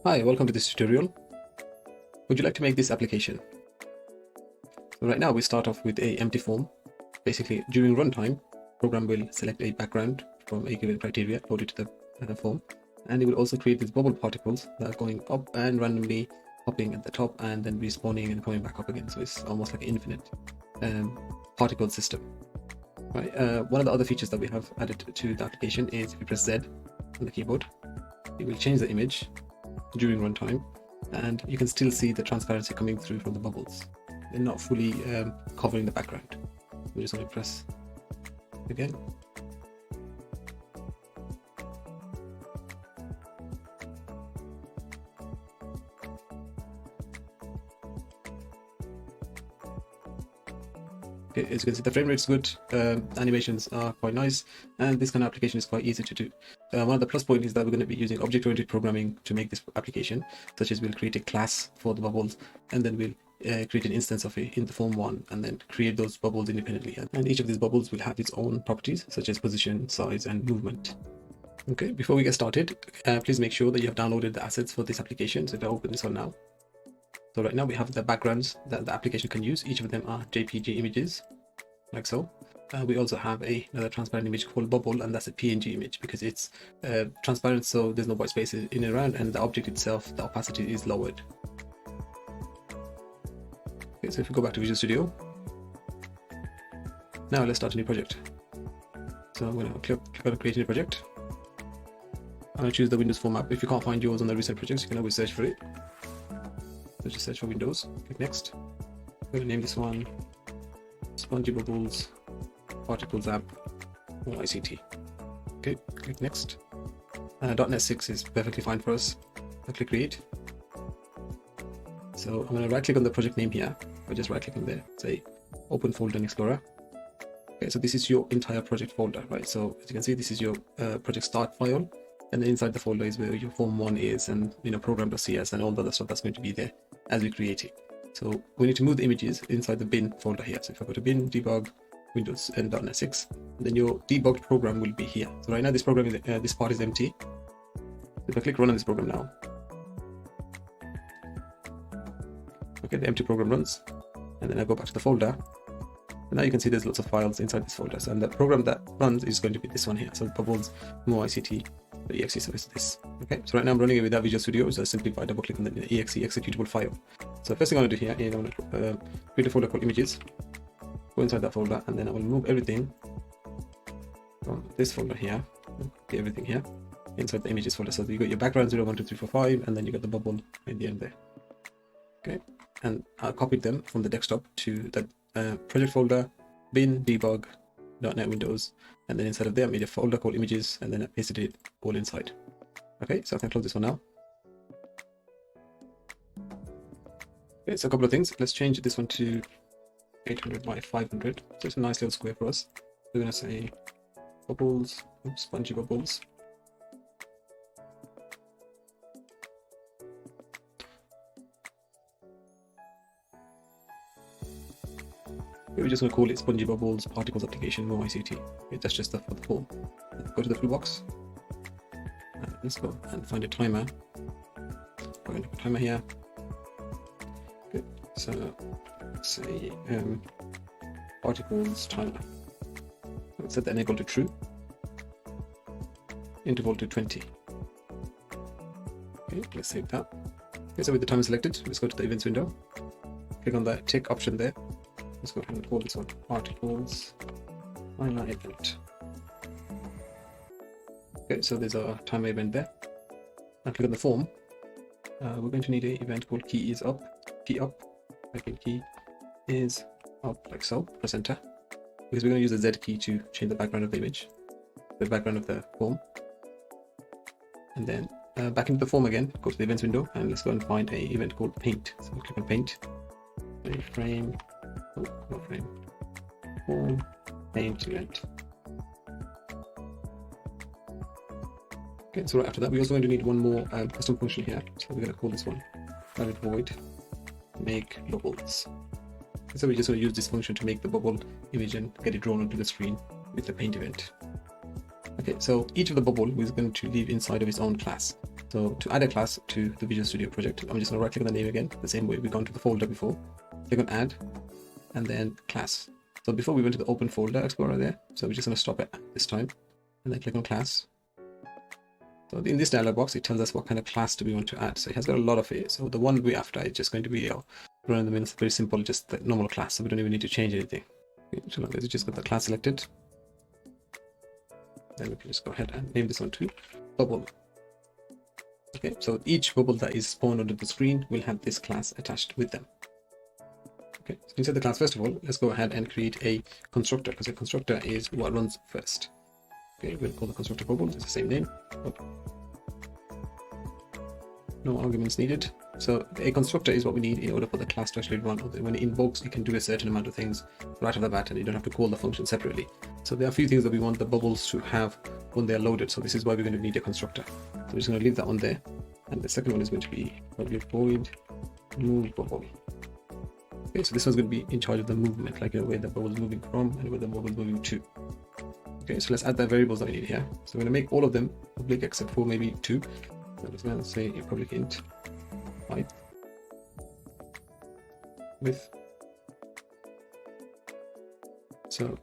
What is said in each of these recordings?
Hi, welcome to this tutorial. Would you like to make this application? So right now we start off with a empty form. Basically, during runtime, program will select a background from a given criteria, load it to the form, and it will also create these bubble particles that are going up and randomly hopping at the top and then respawning and coming back up again. So it's almost like an infinite particle system. Right. One of the other features that we have added to the application is if you press Z on the keyboard, it will change the image during runtime, and you can still see the transparency coming through from the bubbles. They're not fully covering the background. We just want to press again. Okay, as you can see, the frame rate is good, animations are quite nice, and this kind of application is quite easy to do. One of the plus points is that we're going to be using object-oriented programming to make this application, such as we'll create a class for the bubbles, and then we'll create an instance of it in the form one, and then create those bubbles independently. And each of these bubbles will have its own properties, such as position, size, and movement. Okay, before we get started, please make sure that you have downloaded the assets for this application. So if I open this one now, so right now we have the backgrounds that the application can use. Each of them are JPG images, like so. We also have another transparent image called bubble, and that's a PNG image because it's transparent, so there's no white space in and around, and the object itself, the opacity is lowered. Okay, so if we go back to Visual Studio, now let's start a new project. So I'm going to click on create a new project. I'm going to choose the Windows format. If you can't find yours on the recent projects, you can always search for it. So just search for Windows, click next. I'm going to name this one Spongy Bubbles Particles App or ICT. Okay, click next. .NET 6 is perfectly fine for us. I'll click create. So I'm going to right click on the project name here, or just right click on there, say open folder in Explorer. Okay, so this is your entire project folder, right? So as you can see, this is your project start file, and then inside the folder is where your form one is, and program.cs and all the other stuff that's going to be there as we create it. So we need to move the images inside the bin folder here. So if I go to bin, debug, Windows and .NET 6, then your debugged program will be here. So right now this program is this part is empty. If I click run on this program now, okay, the empty program runs, and then I go back to the folder, and now you can see there's lots of files inside this folder. So, and the program that runs is going to be this one here. So bubbles, more ICT, the exe service this. Okay, so right now I'm running it without Visual Studio, so simply by double click on the exe executable file. So first thing I want to do here is I want to create a folder called images, go inside that folder, and then I will move everything from this folder here, everything here, inside the images folder. So you got your background 0, 1, 2, 3, 4, 5, and then you got the bubble at the end there. Okay, and I copied them from the desktop to the project folder, bin, debug, .NET Windows, and then inside of there I made a folder called images, and then I pasted it all inside. Okay, so I can close this one now. Okay, so a couple of things. Let's change this one to 800 by 500. So it's a nice little square for us. We're going to say bubbles, spongy bubbles. We're just going to call it Spongy Bubbles Particles Application More ICT. Okay, that's just for the form. Go to the toolbox. Let's go and find a timer. We're going to put a timer here. Good. So let's say particles timer. Let's set the enable to true. Interval to 20. Okay, let's save that. Okay, so with the timer selected, let's go to the events window. Click on the tick option there. Let's go ahead and call this one particles timer event. Okay, so there's a timer event there. Now click on the form. We're going to need an event called key is up. Key up. Type key is up, like so. Press enter. Because we're going to use the Z key to change the background of the image, the background of the form. And then back into the form again. Go to the events window, and let's go and find an event called paint. So we'll click on paint. Frame. Oh, not frame. Form. Paint event. Okay, so right after that, we're also going to need one more custom function here. So we're going to call this one private void make bubbles. So we're just going to use this function to make the bubble image and get it drawn onto the screen with the paint event. Okay, so each of the bubble is going to live inside of its own class. So to add a class to the Visual Studio project, I'm just going to right click on the name again, the same way we've gone to the folder before. Click on add and then class. So before we went to the open folder explorer there, so we're just going to stop it this time and then click on class. So in this dialog box, it tells us what kind of class do we want to add. So it has got a lot of it. So the one we're after is just going to be run in the minutes, very simple, just the normal class. So we don't even need to change anything. So long as we just got the class selected, then we can just go ahead and name this one to bubble. Okay, so each bubble that is spawned onto the screen will have this class attached with them. Okay, so inside the class, first of all, let's go ahead and create a constructor, because a constructor is what runs first. Okay, we'll call the constructor bubble, it's the same name. Okay. No arguments needed. So a constructor is what we need in order for the class to actually run. When it invokes, it can do a certain amount of things right off the bat, and you don't have to call the function separately. So there are a few things that we want the bubbles to have when they're loaded. So this is why we're going to need a constructor. So we're just going to leave that one there. And the second one is going to be public void move bubble. Okay, so this one's going to be in charge of the movement, like where the bubble is moving from and where the bubble is moving to. Okay, so let's add the variables that we need here. So we're going to make all of them public except for maybe 2. So I'm just going to say a public int height, width. So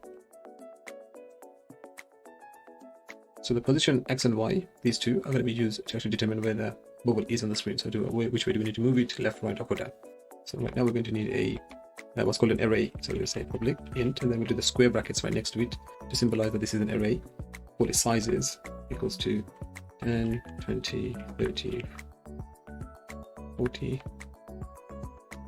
the position X and Y, these two are going to be used to actually determine where the bubble is on the screen. So which way do we need to move it, left, right, up or down. So right now we're going to need a what's called an array. So we'll say public int, and then we'll do the square brackets right next to it to symbolize that this is an array. All its sizes equals to 10, 20, 30, 40,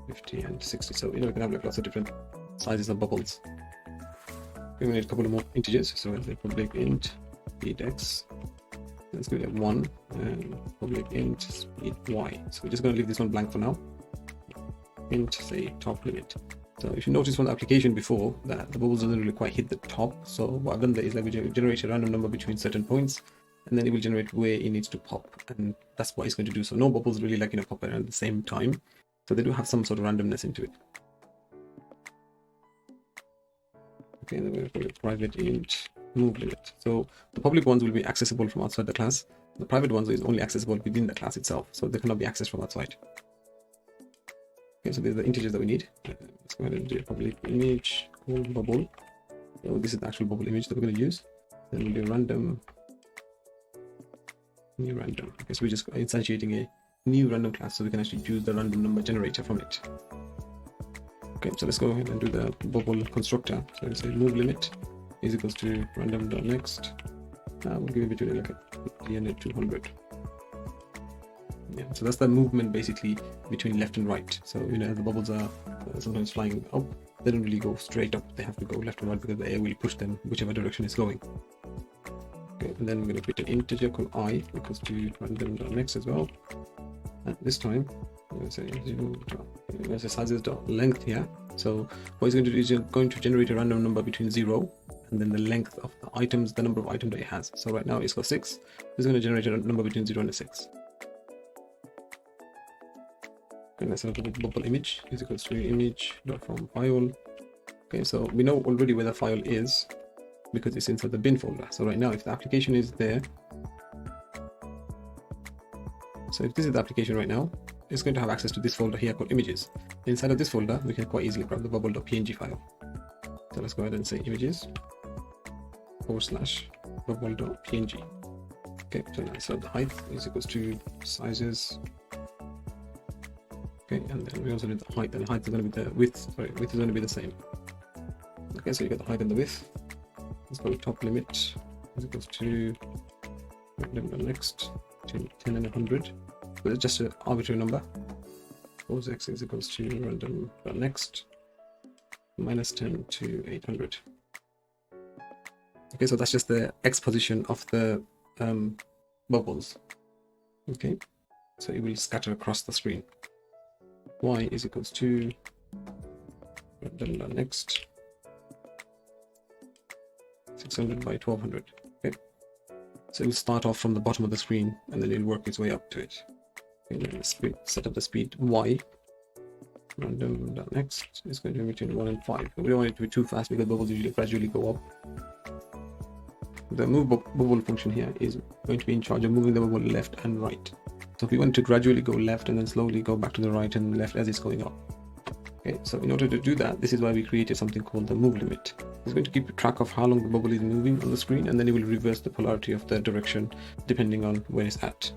50, and 60. So we can have like lots of different sizes of bubbles. We're going to need a couple of more integers. So we'll say public int speed x. Let's go to 1 and public int speed y. So we're just going to leave this one blank for now. Int say top limit. So if you notice from the application before that the bubbles doesn't really quite hit the top. So what I've done there is like we generate a random number between certain points, and then it will generate where it needs to pop, and that's what it's going to do. So no bubbles really pop around at the same time. So they do have some sort of randomness into it. Okay, then we'll call it private int move limit. So the public ones will be accessible from outside the class. The private ones is only accessible within the class itself, so they cannot be accessed from outside. Okay, so these are the integers that we need. Let's go ahead and do a public image called bubble. So this is the actual bubble image that we're going to use. Then we'll do random, new random. Okay, so we're just instantiating a new random class so we can actually use the random number generator from it. Okay, so let's go ahead and do the bubble constructor. So let's say move limit is equals to random.next. We'll give it between like a 50 and a 200. Yeah, so that's the movement basically between left and right. So the bubbles are sometimes flying up, they don't really go straight up, they have to go left and right because the air will push them whichever direction it's going. Okay, and then we're going to put an integer called I equals to random.next as well. And this time I'm going to say 0 sizes.length here. So what it's going to do is you're going to generate a random number between 0 and then the length of the items, the number of items that it has. So right now it's got 6. It's going to generate a number between 0 and 6. Okay, let's have a bubble image is equals to image.from file. Okay, so we know already where the file is because it's inside the bin folder. So right now, if the application is there, so if this is the application right now, it's going to have access to this folder here called images. Inside of this folder, we can quite easily grab the bubble.png file. So let's go ahead and say images / bubble.png. Okay, so now inside the height is equals to sizes. Okay, and then we also need the height, and the height is going to be the width. Sorry, width is going to be the same. Okay, so you got the height and the width. Let's go to top limit is equals to next 10 and 100. But it's just an arbitrary number. Suppose x is equals to random.next minus 10 to 800. Okay, so that's just the x position of the bubbles. Okay, so it will scatter across the screen. Y is equals to random.next 600 by 1200. Okay, so it will start off from the bottom of the screen and then it will work its way up to it. Okay, then set up the speed y. Random.next is going to be between 1 and 5. We don't want it to be too fast because bubbles usually gradually go up. the move bubble function here is going to be in charge of moving the bubble left and right. So if we want to gradually go left and then slowly go back to the right and left as it's going up. Okay, so in order to do that, this is why we created something called the move limit. It's going to keep track of how long the bubble is moving on the screen, and then it will reverse the polarity of the direction depending on where it's at.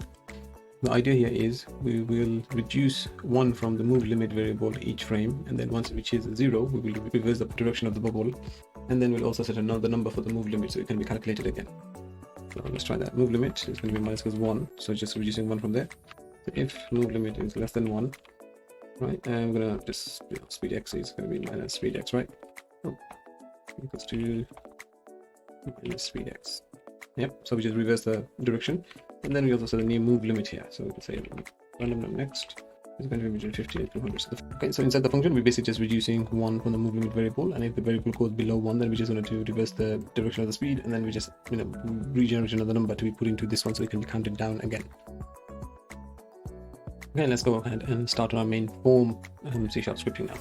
The idea here is we will reduce 1 from the move limit variable each frame, and then once it reaches 0, we will reverse the direction of the bubble, and then we'll also set another number for the move limit so it can be calculated again. So let's try that. Move limit is going to be minus 1, so just reducing 1 from there. So if move limit is less than 1, right, and we're gonna just, speed x is going to be minus speed x, right? Oh, equals to minus speed x. Yep, so we just reverse the direction, and then we also set a new move limit here. So we can say random num next is going to be between 50 and 200. Okay, so inside the function, we're basically just reducing 1 from the move limit variable, and if the variable goes below 1, then we just want to reverse the direction of the speed, and then we just regenerate another number to be put into this one so it can be counted down again. Okay, let's go ahead and start on our main form C# scripting now.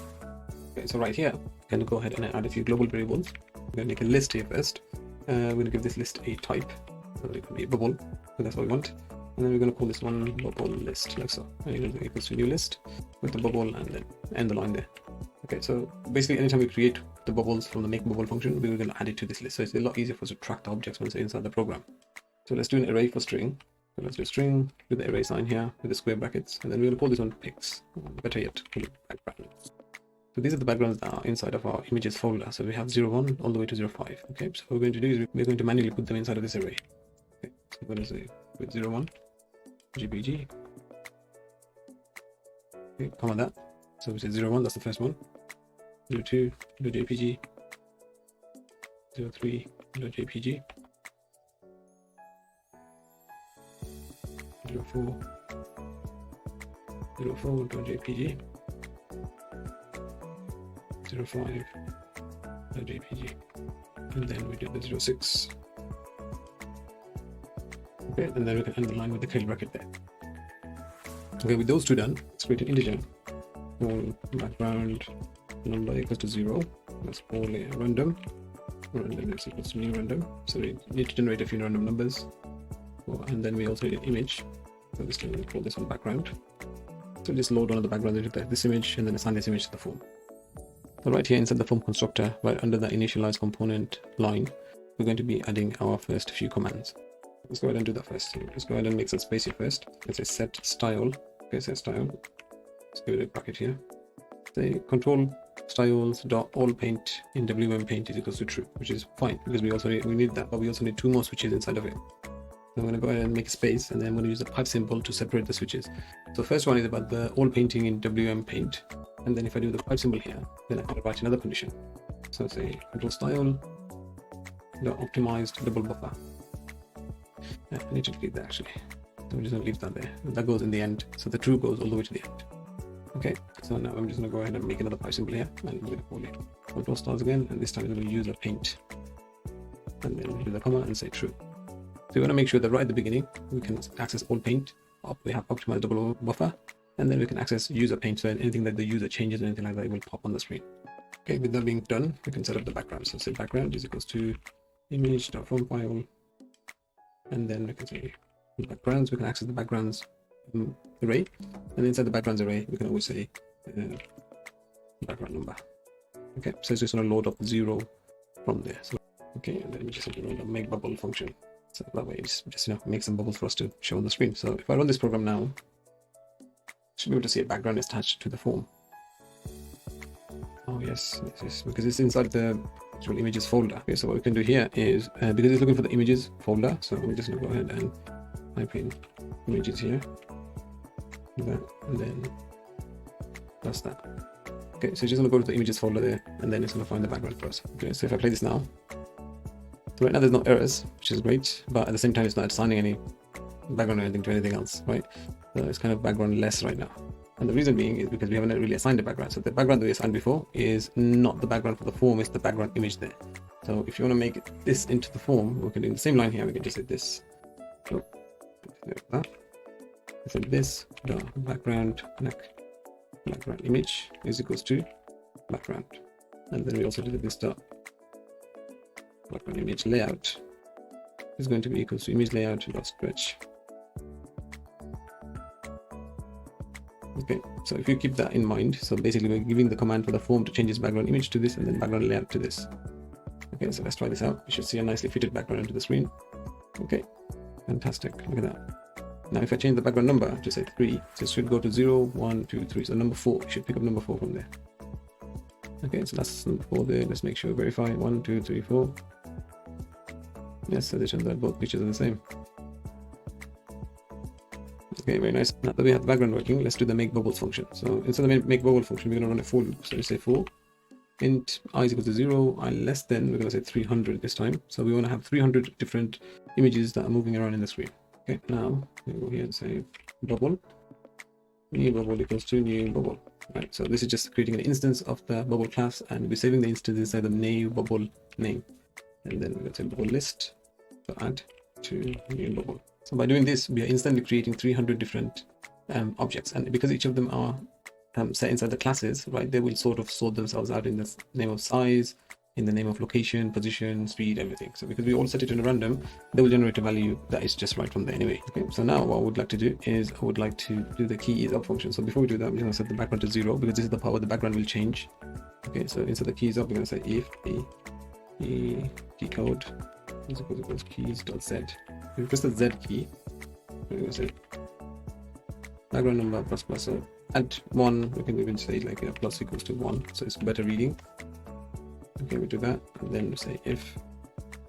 Okay, so right here, we're going to go ahead and add a few global variables. We're going to make a list here first. We're going to give this list a type, so it can be a bubble, so that's what we want. And then we're going to call this one bubble list, like so. And you're going to equals to new list with the bubble and then end the line there. Okay, so basically anytime we create the bubbles from the make bubble function, we're going to add it to this list. So it's a lot easier for us to track the objects once they're inside the program. So let's do an array for string. So let's do a string with the array sign here with the square brackets, and then we're going to call this one pics. Better yet, call it backgrounds. So these are the backgrounds that are inside of our images folder. So we have 01 all the way to 05. Okay, so what we're going to do is we're going to manually put them inside of this array. Okay, so we're going to say with 01 GPG. Okay, comma that. So we say 01, that's the first one. 02 .jpg. 03 .jpg. 04 .jpg. 05 .jpg, and then we do the 06. Okay, and then we can end the line with the curly bracket there. Okay, with those two done, let's create an integer. Background number equals to 0. Let's call it random. Random is equals to new random. So we need to generate a few random numbers. And then we also need an image. So this can call this one background. So just load one of the backgrounds into this image and then assign this image to the form. So right here inside the form constructor, right under the initialize component line, we're going to be adding our first few commands. Let's go ahead and do that first. So let's go ahead and make some space here first. Let's say set style. Okay, set style. Let's give it a bracket here. Say control styles dot all paint in WM paint is equals to true, which is fine because we need that, but we also need 2 more switches inside of it. So I'm going to go ahead and make a space, and then I'm going to use the pipe symbol to separate the switches. So first one is about the all painting in WM paint, and then if I do the pipe symbol here, then I can write another condition. So say control style dot optimized double buffer. I need to delete that actually. So I'm just going to leave that there. That goes in the end. So the true goes all the way to the end. Okay, so now I'm just going to go ahead and make another pipe symbol here, and I'm going to call it control stars again, and this time I'm going to use a paint, and then do the comma and say true. So we want to make sure that right at the beginning we can access all paint. We have optimized double buffer, and then we can access user paint. So anything that the user changes or anything like that, it will pop on the screen. Okay, with that being done, we can set up the background. So say background is equals to image.form file, and then we can say backgrounds. We can access the backgrounds array, and inside the backgrounds array, we can always say background number. Okay, so it's just going to load up 0 from there. So okay, and then we just load the make bubble function. So that way it's just make some bubbles for us to show on the screen. So if I run this program now, I should be able to see a background attached to the form. Oh yes, because it's inside the actual images folder. Okay, so what we can do here is because it's looking for the images folder, so I'm just going to go ahead and type in images here, and then that's that. Okay, so it's just going to go to the images folder there, and then it's going to find the background for us. Okay, so if I play this now, so right now there's no errors, which is great, but at the same time it's not assigning any background or anything to anything else, right? So it's kind of background less right now. And the reason being is because we haven't really assigned a background. So the background that we assigned before is not the background for the form, it's the background image there. So if you want to make this into the form, we can do the same line here, we can just say this. So that. So this the background image is equals to background. And then we also do this dot background image layout is going to be equals to image layout dot stretch. Okay, so if you keep that in mind, so basically we're giving the command for the form to change its background image to this and then background layout to this. Okay, so let's try this out. You should see a nicely fitted background into the screen. Okay, fantastic. Look at that. Now if I change the background number to say 3, so it should go to 0, 1, 2, 3. So number 4, you should pick up number 4 from there. Okay, so that's number 4 there. Let's make sure verify 1, 2, 3, 4. Yes, so it turns out both pictures are the same. Okay, very nice. Now that we have the background working, let's do the make bubbles function. So instead of the make bubble function, we're going to run a for loop. So we say for int I is equal to 0, I less than, we're going to say 300 this time. So we want to have 300 different images that are moving around in the screen. Okay, now we go here and say bubble, new bubble equals to new bubble. Right, so this is just creating an instance of the bubble class, and we're saving the instance inside the new bubble name. And then we're going to say bubble list, so add to new bubble. So by doing this, we are instantly creating 300 different objects, and because each of them are set inside the classes, right, they will sort of sort themselves out in the name of size, in the name of location, position, speed, everything. So because we all set it in a random, they will generate a value that is just right from there anyway. Okay, so now what I would like to do is I would like to do the key is up function. So before we do that, we're going to set the background to 0 because this is the part where the background will change. Okay, so instead of the key is up, we're going to say if the key code is equals keys.z. We press the Z key, we're going to say background number plus plus. So add 1, we can even say like plus equals to 1, so it's better reading. Okay, we do that, and then we say if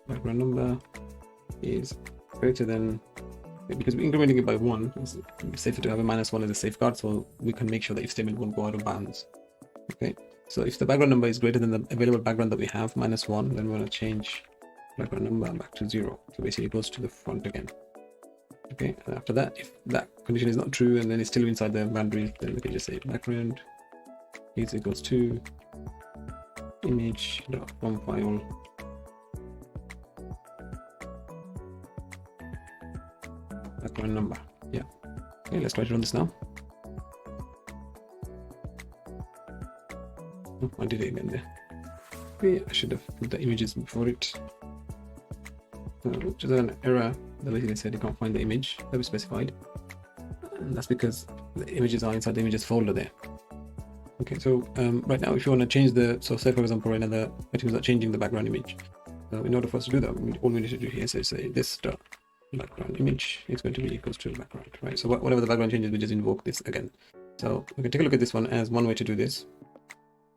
background number is greater than, because we're incrementing it by 1, it's safer to have a -1 as a safeguard, so we can make sure that if statement won't go out of bounds. Okay, so if the background number is greater than the available background that we have, -1, then we're going to change background number back to 0. So basically it goes to the front again. Okay, and after that, if that condition is not true and then it's still inside the boundary, then we can just say background is equals to image.form file background number. Yeah. Okay, let's try to run this now. Oh, I did it again there. Okay, I should have put the images before it. Which is an error that basically said you can't find the image that we specified, and that's because the images are inside the images folder there. Okay, so right now if you want to change so say for example right now the items are changing the background image. So in order for us to do that, all we need to do here is say this background image is going to be equals to background, right? So whatever the background changes, we just invoke this again. So we can take a look at this one as one way to do this.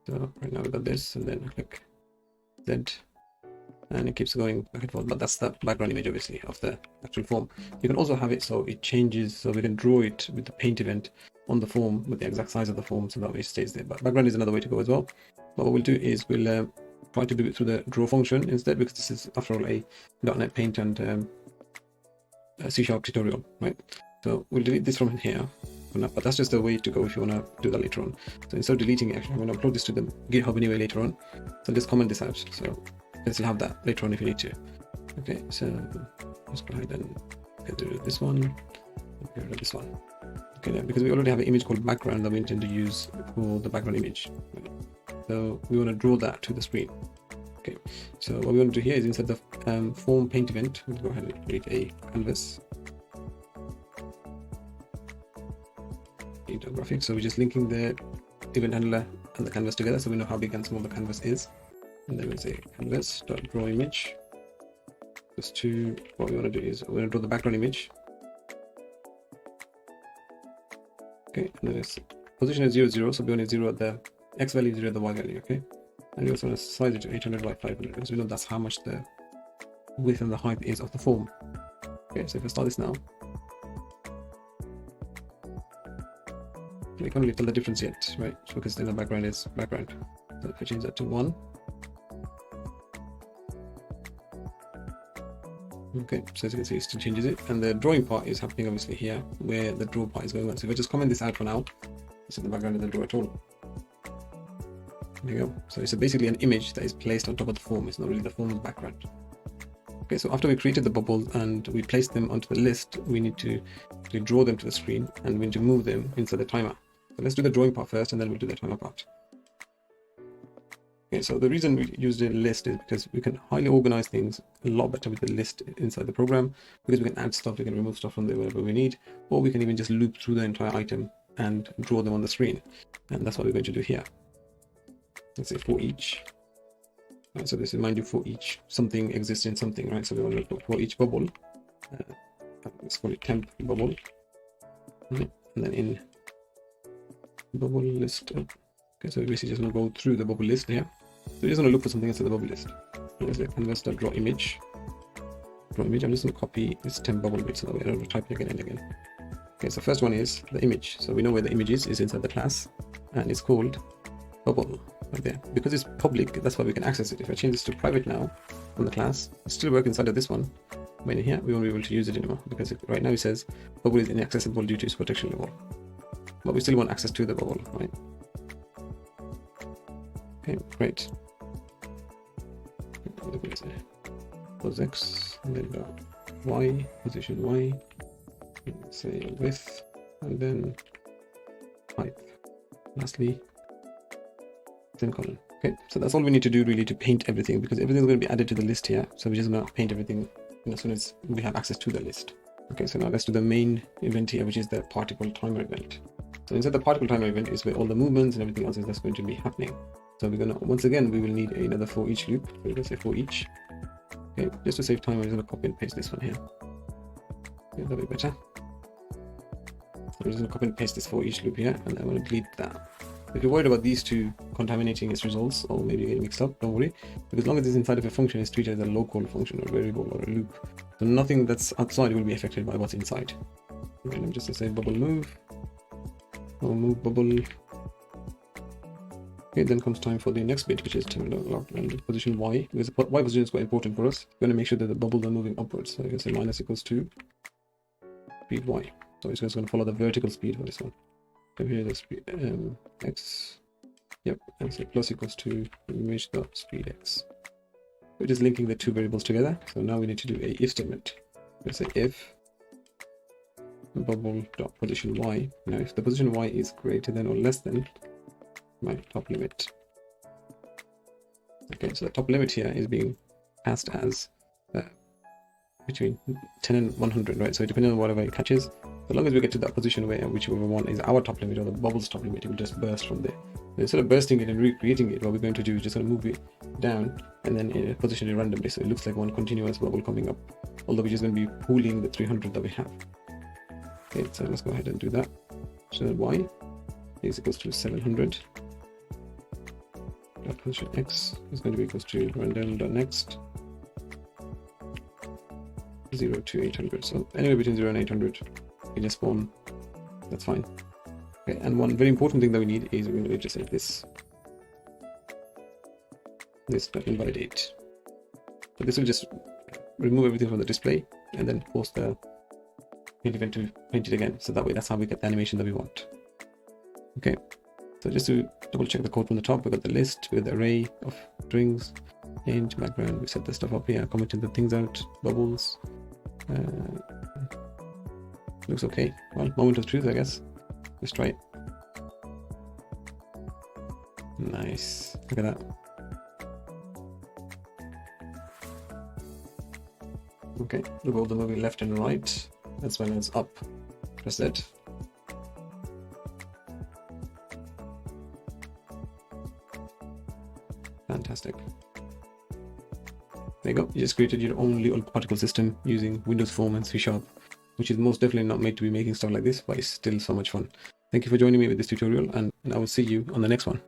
So right now we got this, and then I click Z, and it keeps going back and forth, but that's the background image obviously of the actual form. You can also have it so it changes, so we can draw it with the paint event on the form with the exact size of the form, so that way it stays there. But background is another way to go as well. But what we'll do is we'll try to do it through the draw function instead, because this is after all a .NET Paint and a C# tutorial, right? So we'll delete this from here, but that's just a way to go if you want to do that later on. So instead of deleting it, actually I'm going to upload this to the GitHub anyway later on, so just comment this out, so you'll have that later on if you need to. Okay, so let's go ahead and get rid of this one, get rid of this one. Okay, now because we already have an image called background that we intend to use for the background image, right? So we want to draw that to the screen. Okay, so what we want to do here is instead of form paint event, we'll go ahead and create a canvas graphic. So we're just linking the event handler and the canvas together, so we know how big and small the canvas is. And then we'll say canvas.draw image. Just to, what we want to do is we're going to draw the background image. Okay, and then its position is 0, 0, so we want 0 at the x value, 0 at the y value. Okay, and we also want to size it to 800 by 500 because we know that's how much the width and the height is of the form. Okay, so if I start this now, we can't really tell the difference yet, right? Because then the background is background. So if I change that to 1, okay, so as you can see it still changes it, and the drawing part is happening obviously here where the draw part is going on. So if I just comment this out for now, this is the background of the draw at all. There you go. So it's basically an image that is placed on top of the form. It's not really the form's background. Okay, so after we created the bubbles and we placed them onto the list, we need to draw them to the screen, and we need to move them inside the timer. So let's do the drawing part first, and then we'll do the timer part. Okay, so the reason we used a list is because we can highly organize things a lot better with the list inside the program, because we can add stuff, we can remove stuff from there wherever we need, or we can even just loop through the entire item and draw them on the screen. And that's what we're going to do here. Let's say for each. Right, so this is, mind you, for each something exists in something, right? So we want to look for each bubble. Let's call it temp bubble. Right? And then in bubble list. Okay, so we're basically just going to go through the bubble list here. So we're just going to look for something inside the bubble list. Let's say canvas.draw image. Draw image. I'm just going to copy this temp bubble bit so that way I don't have to type it again and again. Okay, so first one is the image. So we know where the image is inside the class, and it's called bubble right there. Because it's public, that's why we can access it. If I change this to private now from the class, it still work inside of this one. When in here, we won't be able to use it anymore because right now it says bubble is inaccessible due to its protection level. But we still want access to the bubble, right? Okay, great. Pose X, and then Y, position Y, say width, and then height. Lastly, semicolon. Okay, so that's all we need to do really to paint everything, because everything's going to be added to the list here. So we're just going to paint everything as soon as we have access to the list. Okay, so now let's do the main event here, which is the particle timer event. So inside the particle timer event is where all the movements and everything else is that's going to be happening. So we're gonna, once again, we will need another for each loop. So we're gonna say for each. Okay, just to save time, I'm just gonna copy and paste this one here. Okay, that'll be better. So I'm just gonna copy and paste this for each loop here, and I'm gonna delete that. If you're worried about these two contaminating its results, or maybe getting mixed up, don't worry, because as long as it's inside of a function, it's treated as a local function or variable or a loop. So nothing that's outside will be affected by what's inside. Okay, let me just say bubble move. Or move bubble. Okay, then comes time for the next bit, which is terminal and position Y, because the Y position is quite important for us. We're going to make sure that the bubbles are moving upwards. So you can say minus equals to speed Y. So it's just going to follow the vertical speed for this one. So here the speed X. Yep, and so plus equals to image dot speed X. We're just linking the two variables together. So now we need to do a if statement. Let's say if bubble dot position Y. Now if the position Y is greater than or less than my top limit. Okay, so the top limit here is being passed as between 10 and 100, right? So depending on whatever it catches, so long as we get to that position where whichever one is our top limit or the bubble's top limit, it will just burst from there. So instead of bursting it and recreating it, what we're going to do is just going to move it down and then position it randomly, so it looks like one continuous bubble coming up, although we're just going to be pooling the 300 that we have. Okay, so let's go ahead and do that. So Y is equals to 700. Position X is going to be equals to random.next 0 to 800. So anywhere between 0 and 800, we just spawn. That's fine. Okay, and one very important thing that we need is we're going to just say this invalidate. So this will just remove everything from the display and then force the paint event to paint it again. So that way, that's how we get the animation that we want. Okay. So just to double check the code from the top, we got the list with the array of strings, int, background, we set the stuff up here, commented the things out, bubbles. Looks okay. Well, moment of truth, I guess. Let's try it. Nice. Look at that. Okay, look all the moving left and right, as well as up. Press that. Fantastic. There you go. You just created your own little particle system using Windows Form and C#, which is most definitely not made to be making stuff like this, but it's still so much fun. Thank you for joining me with this tutorial, and I will see you on the next one.